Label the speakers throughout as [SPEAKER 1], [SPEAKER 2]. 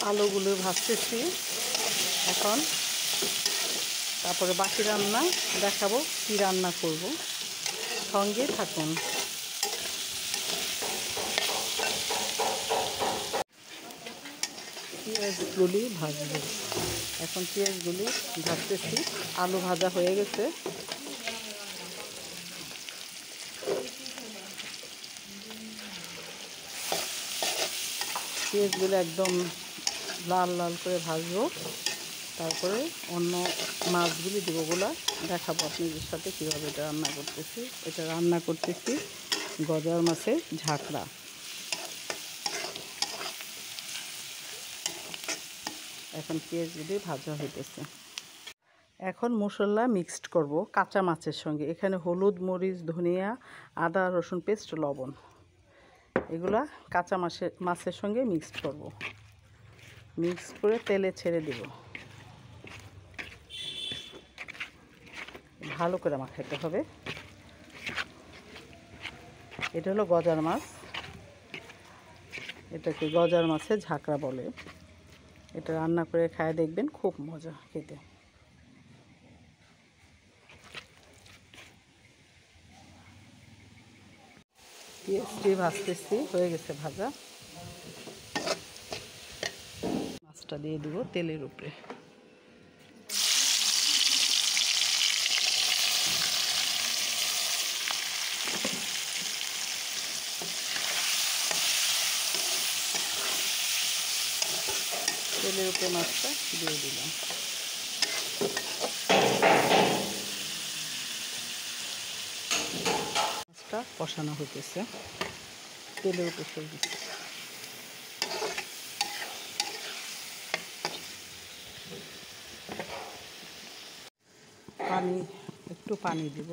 [SPEAKER 1] আলুগুলো ভাজতেছি এখন। তারপরে বাকি রান্না দেখাবো, কি রান্না করব, সঙ্গে থাকুন। পেঁয়াজগুলি ভাজবো এখন। পেঁয়াজগুলি ভাজতেছি, আলু ভাজা হয়ে গেছে। পেঁয়াজগুলো একদম লাল লাল করে ভাজবো। তারপরে অন্য মাছগুলি দেবো, ওগুলো দেখাবো আপনাদের সাথে কীভাবে এটা রান্না করতেছি। এটা রান্না করতেছি গজার মাছের ঝাঁকড়া। এখন পেঁয়াজগুলি ভাজা হইতেছে। এখন মশলা মিক্সড করব কাঁচা মাছের সঙ্গে। এখানে হলুদ, মরিচ, ধনিয়া, আদা, রসুন পেস্ট, লবণ, এগুলা কাঁচা মাছের সঙ্গে মিক্সড করব। মিক্স করে তেলে ছেড়ে দেব। ভালো করে মাখাইতে হবে। এটা হলো গজার মাছ, এটাকে গজার মাছের ঝাঁকড়া বলে। এটা রান্না করে খায় দেখবেন, খুব মজা খেতে। পেঁয়াজটি ভাজতেছি, হয়ে গেছে ভাজা। মাছটা দিয়ে দিব তেলের উপরে। তেলের উপরে মাছটা দিয়ে দিলাম। মাছটা কষানো হইতেছে, তেলের উপরে ছেড়ে দিচ্ছি। পানি, একটু পানি দিব।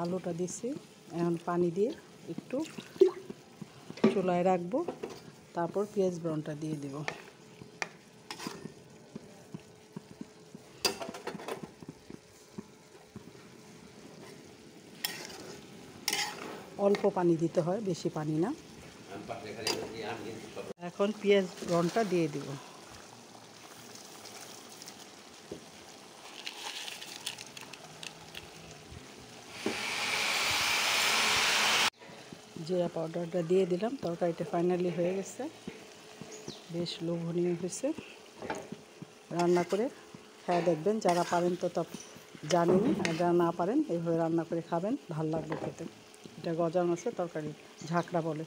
[SPEAKER 1] আলুটা দিছি, এখন পানি দিয়ে একটু চুলায় রাখবো। তারপর পেঁয়াজ ব্রাউনটা দিয়ে দিব। অল্প পানি দিতে হয়, বেশি পানি না। এখন পেঁয়াজ ব্রাউনটা দিয়ে দিব। জিরা পাউডারটা দিয়ে দিলাম। তরকারিটা ফাইনালি হয়ে গেছে, বেশ লোভনীয় হয়েছে। রান্না করে খেয়ে দেখবেন, যারা পারেন তো তা জানেনই, আর যারা না পারেন এইভাবে রান্না করে খাবেন, ভাল লাগবে খেতে। এটা গজার মাছের তরকারি, ঝাঁকড়া বলে।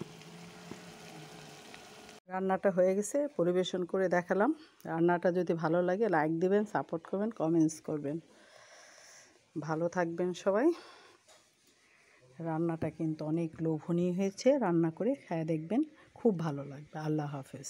[SPEAKER 1] রান্নাটা হয়ে গেছে, পরিবেশন করে দেখালাম। রান্নাটা যদি ভালো লাগে লাইক দিবেন, সাপোর্ট করবেন, কমেন্টস করবেন। ভালো থাকবেন সবাই। রান্নাটা কিন্তু অনেক লোভনীয় হয়েছে, রান্না করে খেয়ে দেখবেন, খুব ভালো লাগবে। আল্লাহ হাফেজ।